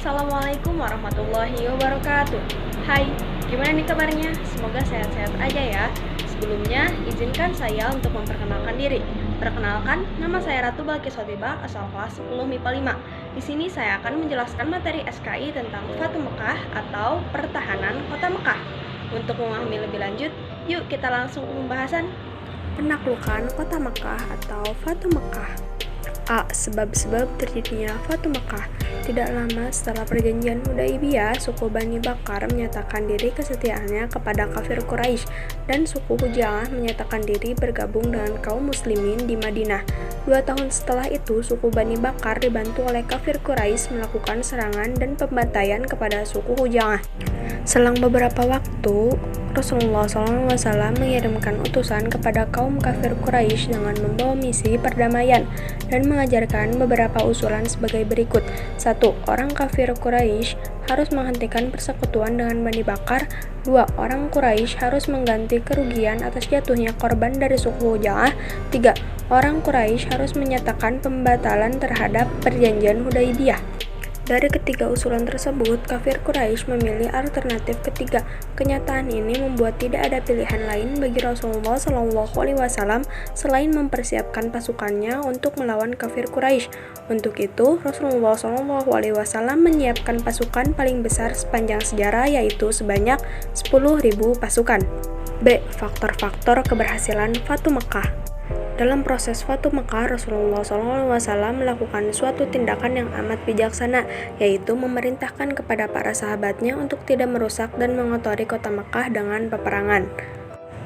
Assalamualaikum warahmatullahi wabarakatuh. Hai, gimana nih kabarnya? Semoga sehat-sehat aja ya. Sebelumnya, izinkan saya untuk memperkenalkan diri. Perkenalkan, nama saya Ratu Balkis Hotibah, asal kelas 10 MIPA 5. Di sini saya akan menjelaskan materi SKI tentang Fatu Mekah atau Pertahanan Kota Mekah. Untuk memahami lebih lanjut, yuk kita langsung ke pembahasan. Penaklukan Kota Mekah atau Fatu Mekah. A. Sebab-sebab terjadinya Fatu Mekah. Tidak lama setelah perjanjian Hudaibiyah, suku Bani Bakar menyatakan diri kesetiaannya kepada kafir Quraisy dan suku Huja'ah menyatakan diri bergabung dengan kaum muslimin di Madinah. 2 tahun setelah itu, suku Bani Bakar dibantu oleh kafir Quraisy melakukan serangan dan pembantaian kepada suku Huja'ah. Selang beberapa waktu, Rasulullah SAW mengirimkan utusan kepada kaum kafir Quraisy dengan membawa misi perdamaian dan mengajarkan beberapa usulan sebagai berikut. 1. Orang kafir Quraisy harus menghentikan persekutuan dengan Bani Bakar. 2. Orang Quraisy harus mengganti kerugian atas jatuhnya korban dari suku Huja'ah. 3. Orang Quraisy harus menyatakan pembatalan terhadap perjanjian Hudaibiyah. Dari ketiga usulan tersebut, kafir Quraisy memilih alternatif ketiga. Kenyataan ini membuat tidak ada pilihan lain bagi Rasulullah SAW selain mempersiapkan pasukannya untuk melawan kafir Quraisy. Untuk itu, Rasulullah SAW menyiapkan pasukan paling besar sepanjang sejarah, yaitu sebanyak 10.000 pasukan. B. Faktor-faktor keberhasilan Fatu Mekah. Dalam proses Fatu Mekah, Rasulullah SAW melakukan suatu tindakan yang amat bijaksana, yaitu memerintahkan kepada para sahabatnya untuk tidak merusak dan mengotori kota Mekah dengan peperangan.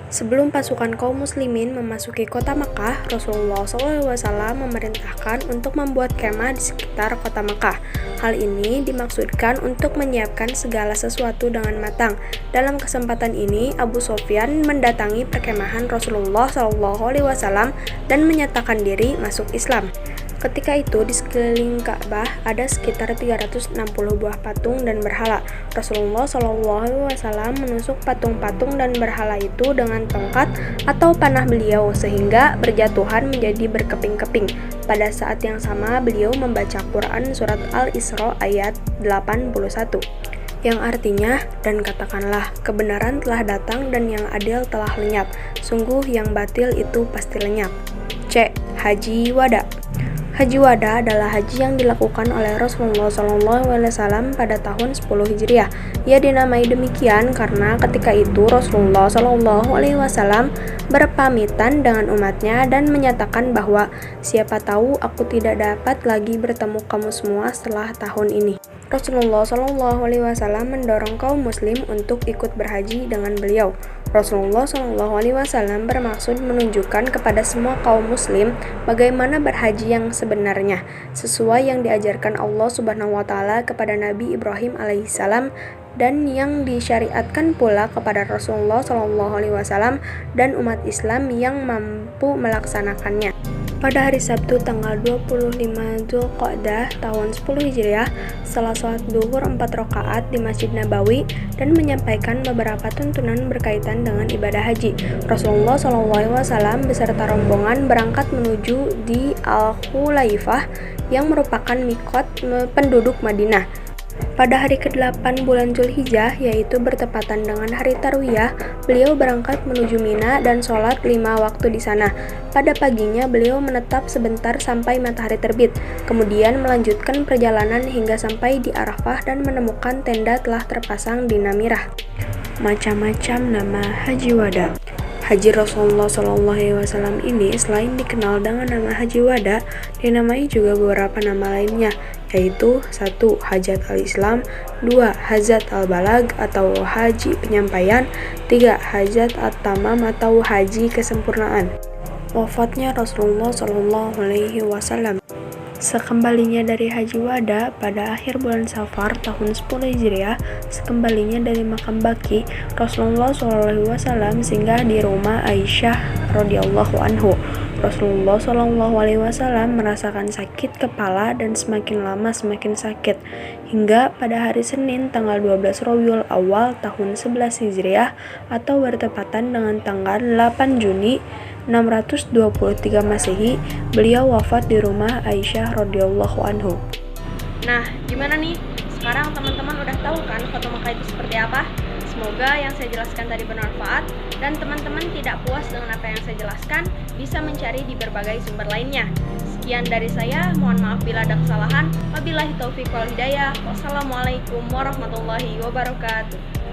Sebelum pasukan kaum muslimin memasuki kota Mekah, Rasulullah SAW memerintahkan untuk membuat kemah di sekitar kota Mekah. Hal ini dimaksudkan untuk menyiapkan segala sesuatu dengan matang. Dalam kesempatan ini, Abu Sufyan mendatangi perkemahan Rasulullah SAW dan menyatakan diri masuk Islam. Ketika itu, di sekeliling Ka'bah ada sekitar 360 buah patung dan berhala. Rasulullah SAW menusuk patung-patung dan berhala itu dengan tongkat atau panah beliau sehingga berjatuhan menjadi berkeping-keping. Pada saat yang sama, beliau membaca Quran surat Al-Isra ayat 81. Yang artinya, dan katakanlah, kebenaran telah datang dan yang adil telah lenyap. Sungguh yang batil itu pasti lenyap. C. Haji Wada. Haji Wada adalah haji yang dilakukan oleh Rasulullah SAW pada tahun 10 Hijriah. Ia dinamai demikian karena ketika itu Rasulullah SAW berpamitan dengan umatnya dan menyatakan bahwa siapa tahu aku tidak dapat lagi bertemu kamu semua setelah tahun ini. Rasulullah SAW mendorong kaum muslim untuk ikut berhaji dengan beliau. Rasulullah SAW bermaksud menunjukkan kepada semua kaum muslim bagaimana berhaji yang sebenarnya, sesuai yang diajarkan Allah SWT kepada Nabi Ibrahim alaihissalam dan yang disyariatkan pula kepada Rasulullah SAW dan umat Islam yang mampu melaksanakannya. Pada hari Sabtu tanggal 25 Dzulqa'dah tahun 10 Hijriah, setelah sholat duhur 4 rakaat di Masjid Nabawi dan menyampaikan beberapa tuntunan berkaitan dengan ibadah haji, Rasulullah SAW beserta rombongan berangkat menuju di Al-Khulaifah yang merupakan mikot penduduk Madinah. Pada hari ke-8 bulan Zulhijjah, yaitu bertepatan dengan hari Tarwiyah, beliau berangkat menuju Mina dan sholat 5 waktu di sana. Pada paginya, beliau menetap sebentar sampai matahari terbit, kemudian melanjutkan perjalanan hingga sampai di Arafah dan menemukan tenda telah terpasang di Namirah. Macam-macam nama Haji Wada. Haji Rasulullah SAW ini selain dikenal dengan nama Haji Wada, dinamai juga beberapa nama lainnya, yaitu 1. Hajat al-Islam, 2. Hajat al-Balag atau Haji Penyampaian, 3. Hajat at-Tamam atau Haji Kesempurnaan. Wafatnya Rasulullah SAW. Sekembalinya dari Haji Wada pada akhir bulan Safar tahun 10 Hijriah, sekembalinya dari makam Baqi, Rasulullah SAW singgah di rumah Aisyah radhiyallahu anhu. Rasulullah SAW merasakan sakit kepala dan semakin lama semakin sakit, hingga pada hari Senin tanggal 12 Rabiul Awal tahun 11 Hijriah atau bertepatan dengan tanggal 8 Juni 623 Masehi, beliau wafat di rumah Aisyah radhiyallahu anhu. Nah, gimana nih? Sekarang teman-teman udah tahu kan foto Mekah itu seperti apa? Semoga yang saya jelaskan tadi bermanfaat dan teman-teman tidak puas dengan apa yang saya jelaskan, bisa mencari di berbagai sumber lainnya. Sekian dari saya, mohon maaf bila ada kesalahan. Wabillahi taufiq wal hidayah. Wassalamualaikum warahmatullahi wabarakatuh.